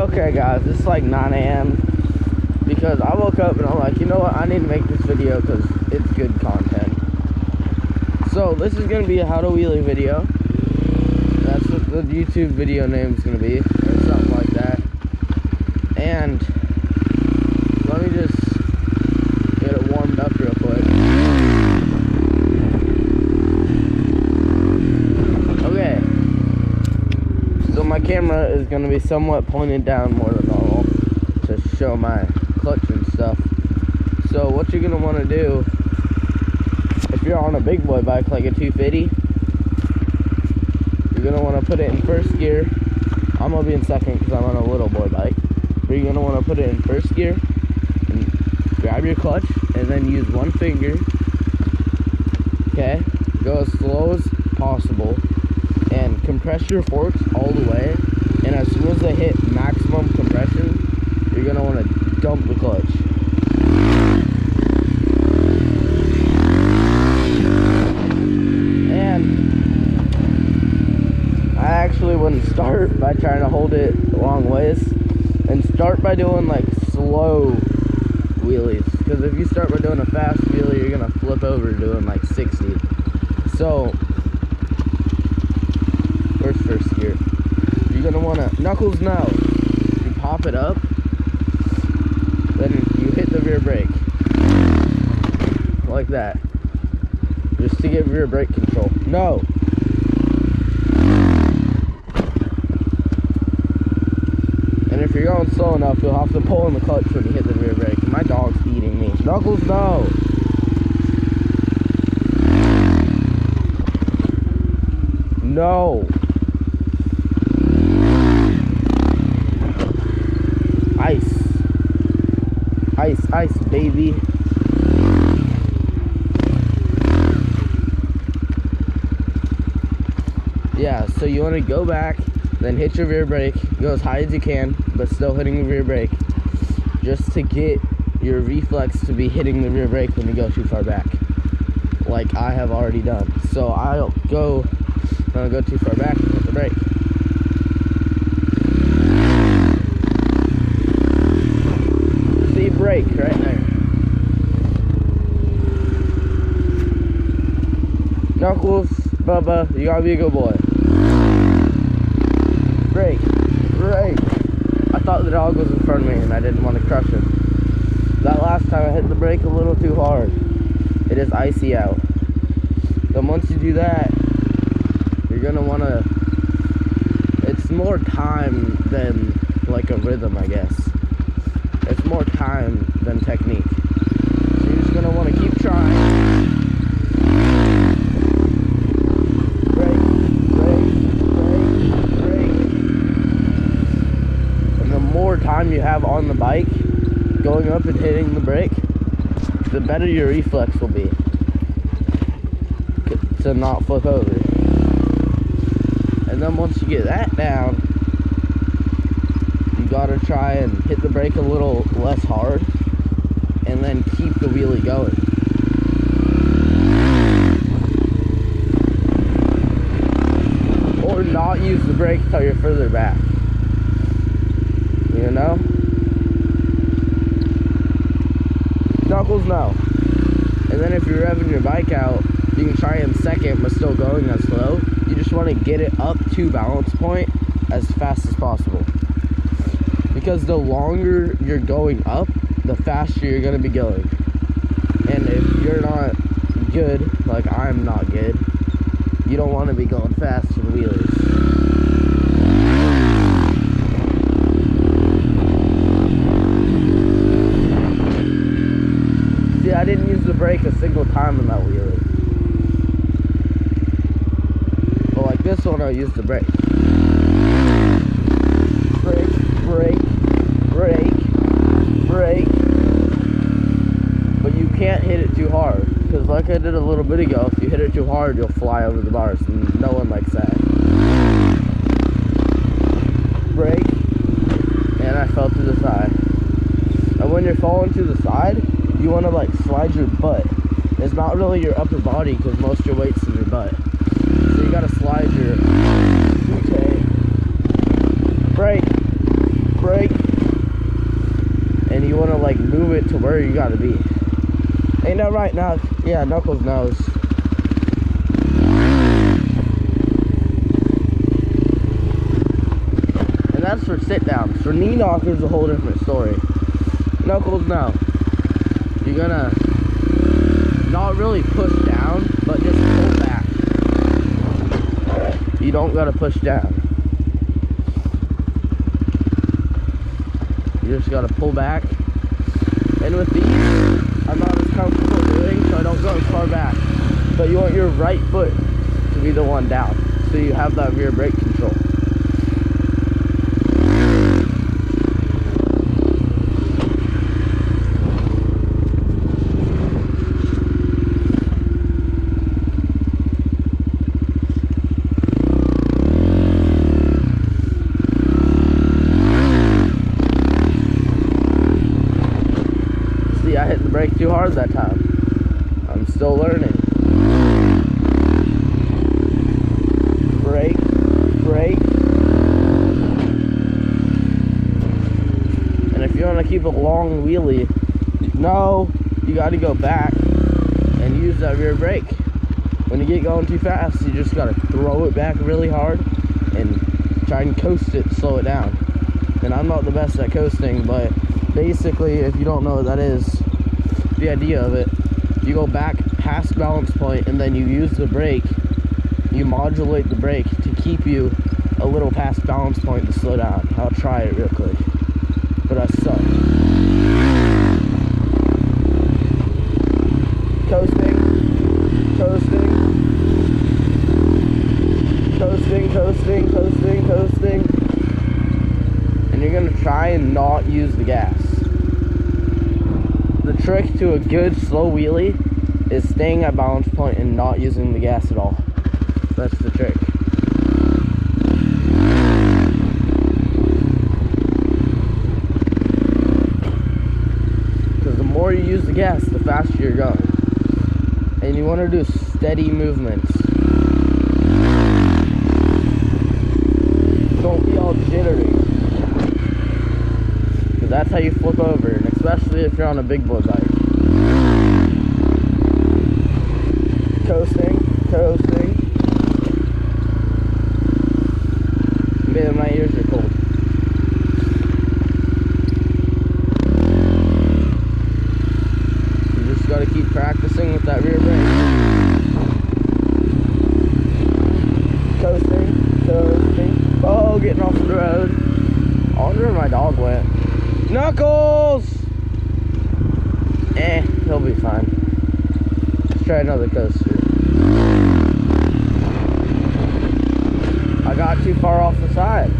Okay guys, it's like 9 a.m. because I woke up and I'm like, you know what, I need to make this video because it's good content. So this is going to be a how to wheelie video. That's what the YouTube video name is going to be, or something like that. And let me just get it warmed up real quick. Okay. So my camera is going to be somewhat pointed down more than normal to show my clutch and stuff. So what you're going to want to do, if you're on a big boy bike like a 250, you're going to want to put it in first gear. I'm going to be in second because I'm on a little boy bike. But you're going to want to put it in first gear and grab your clutch and then use one finger. Okay? Go as slow as possible and compress your forks all the way. And as soon as they hit maximum compression, you're going to want to dump the clutch. I actually wouldn't start by trying to hold it long ways, and start by doing like slow wheelies, because if you start by doing a fast wheelie, you're gonna flip over doing like 60. So where's first gear? You're gonna want to knuckles now. You pop it up, then you hit the rear brake like that, just to get rear brake control. No. If you're going slow enough, you'll have to pull in the clutch when you hit the rear brake. My dog's eating me. Knuckles, no! No! Ice. Ice, ice, baby. Yeah, so you want to go back, then hit your rear brake, go as high as you can, but still hitting the rear brake, just to get your reflex to be hitting the rear brake when you go too far back, like I have already done. So I'll go, when I go too far back, hit the brake. See, brake right there. Knuckles, Bubba, you gotta be a good boy. Brake, brake. I thought the dog was in front of me and I didn't want to crush him. That last time I hit the brake a little too hard. It is icy out. Then once you do that, you're gonna want to, it's more time than like a rhythm, I guess. It's more time than technique. So you're just gonna want to keep trying. Time you have on the bike going up and hitting the brake, the better your reflex will be to not flip over. And then once you get that down, you gotta try and hit the brake a little less hard and then keep the wheelie going. Or not use the brake until you're further back. You know? Knuckles, no. And then if you're revving your bike out, you can try in second but still going as slow. You just want to get it up to balance point as fast as possible. Because the longer you're going up, the faster you're going to be going. And if you're not good, like I'm not good, you don't want to be going fast in wheelies. I didn't use the brake a single time in that wheelie. But like this one, I used the brake. Brake, brake, brake, brake. But you can't hit it too hard. Because like I did a little bit ago, if you hit it too hard, you'll fly over the bars. And no one likes that. Brake. And I fell to the side. And when you're falling to the side, you want to like slide your butt. It's not really your upper body because most of your weight's in your butt. So you got to slide your brake, brake, want to like move it to where you gotta be. Ain't that right now? Yeah, Knuckles knows. And that's for sit downs. For knee knockers, a whole different story. Knuckles, now you're gonna not really push down, but just pull back. You don't gotta push down. You just gotta pull back. And with these, I'm not as comfortable doing, so I don't go as far back. But you want your right foot to be the one down, so you have that rear brake control. I hit the brake too hard that time. I'm still learning. Brake, brake. And if you want to keep a long wheelie, no, you got to go back and use that rear brake. When you get going too fast, you just got to throw it back really hard and try and coast it, slow it down. And I'm not the best at coasting, but basically, if you don't know what that is, the idea of it, you go back past balance point and then you use the brake, you modulate the brake to keep you a little past balance point to slow down. I'll try it real quick, but I suck. Coasting, coasting, coasting, coasting, coasting, coasting, and you're gonna try and not use the gas. The trick to a good slow wheelie is staying at balance point and not using the gas at all. That's the trick. Because the more you use the gas, the faster you're going. And you want to do steady movements. Don't be all jittery. Because that's how you flip over. And especially if you're on a big boy bike. Coasting, coasting. Man, my ears are cold. You just gotta keep practicing with that rear brake. Coasting, coasting. Oh, getting off the road. I wonder where my dog went. Knuckles! He'll be fine. Let's try another coaster. I got too far off the side.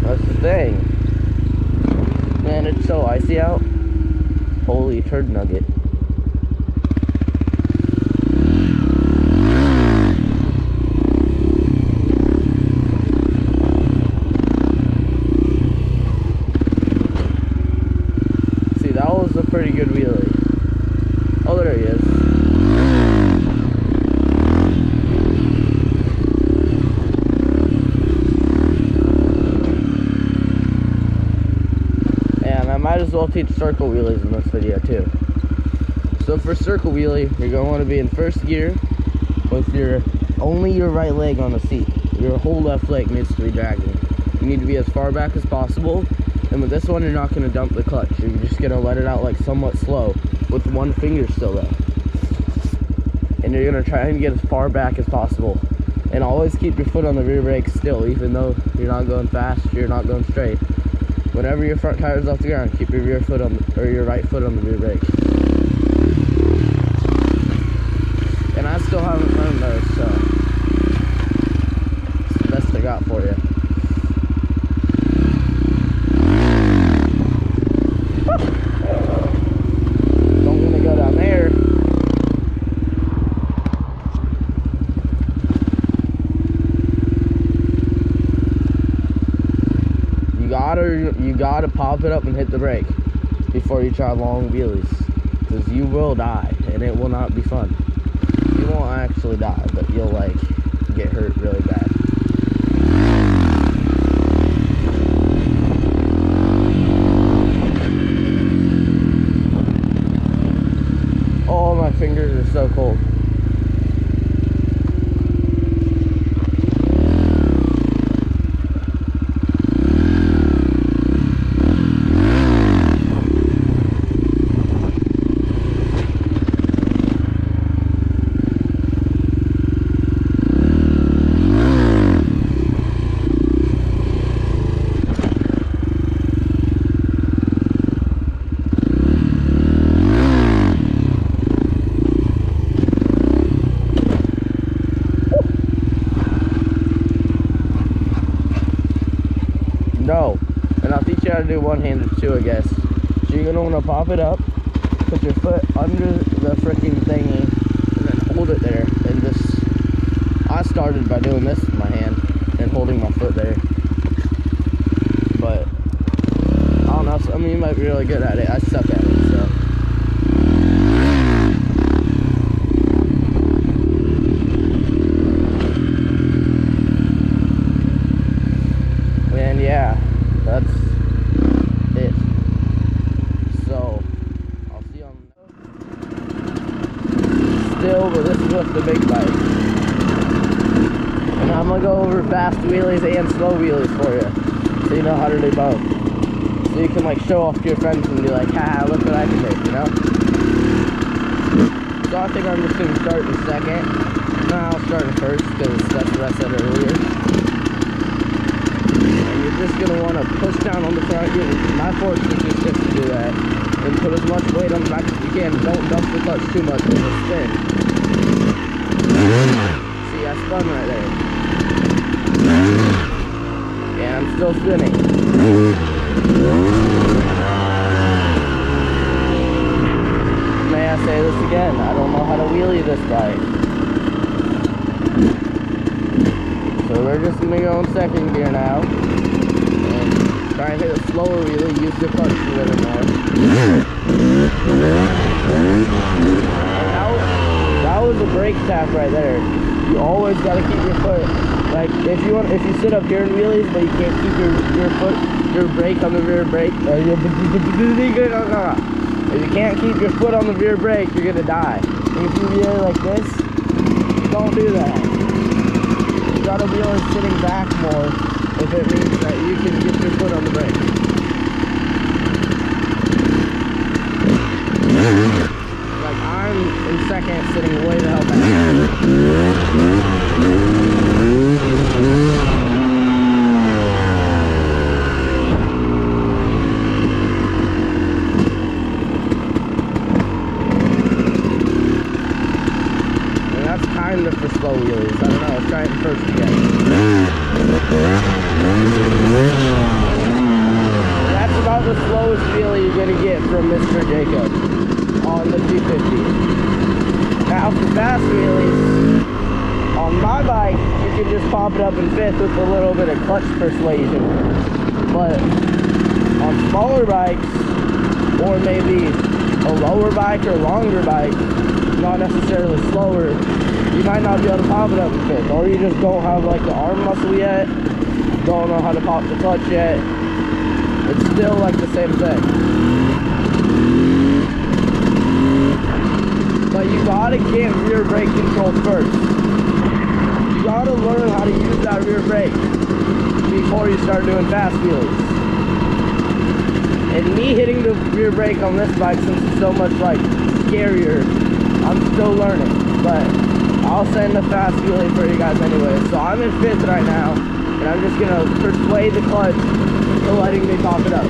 That's the thing. Man, it's so icy out. Holy turd nugget. Pretty good wheelie. Oh, there he is. And I might as well teach circle wheelies in this video too. So for circle wheelie, you're going to want to be in first gear with only your right leg on the seat. Your whole left leg needs to be dragging. You need to be as far back as possible. And with this one, you're not going to dump the clutch. You're just going to let it out like somewhat slow with one finger still there. And you're going to try and get as far back as possible. And always keep your foot on the rear brake still, even though you're not going fast, you're not going straight. Whenever your front tire's off the ground, keep your rear foot on, or your right foot on the rear brake. And I still haven't learned those, so it's the best I got for you. You gotta pop it up and hit the brake before you try long wheelies, because you will die and it will not be fun. You won't actually die, but you'll like get hurt really bad. No. And I'll teach you how to do one-handed too, I guess. So you're gonna wanna pop it up, put your foot under the freaking thingy, and then hold it there. And just, I started by doing this with my hand and holding my foot there. But I don't know, some of you might be really good at it. I suck at it, so. And yeah, that's it. So, I'll see you on still, but this is with the big bike. And I'm gonna go over fast wheelies and slow wheelies for you, so you know how to do both. So you can like show off to your friends and be like, ha, look what I can do, you know? So I think I'm just gonna start in second. No, I'll start in first, because that's what I said earlier. You're just going to want to push down on the front. My force is just to do that. And put as much weight on the back as you can. Don't dump the clutch too much when you spin. See, I spun right there. And I'm still spinning. May I say this again? I don't know how to wheelie this bike. So we're just going to go in second gear now. Try and hit a slower wheelie, use the clutch a little more. And that was a brake tap right there. You always gotta keep your foot, like if you sit up here in wheelies but you can't keep your brake on the rear brake, if you can't keep your foot on the rear brake, you're gonna die. And if you wheel like this, don't do that. You gotta wheel sitting back more. If it means that you can get your foot on the brake. Like I'm in second, sitting way the hell back. And that's kind of for slow wheelies. I don't know, let's try it first again. That's about the slowest wheelie you're going to get from Mr. Jacob on the 250. Now for fast wheelies, on my bike, you can just pop it up in fifth with a little bit of clutch persuasion. But on smaller bikes, or maybe a lower bike or longer bike, not necessarily slower, you might not be able to pop it up in fifth, or you just don't have like the arm muscle yet, don't know how to pop the clutch yet. It's still like the same thing. But you gotta get rear brake control first. You gotta learn how to use that rear brake before you start doing fast wheelies. And me hitting the rear brake on this bike, since it's so much like scarier, I'm still learning. But I'll send a fast wheelie for you guys anyway. So I'm in fifth right now, and I'm just gonna persuade the clutch to letting me pop it up.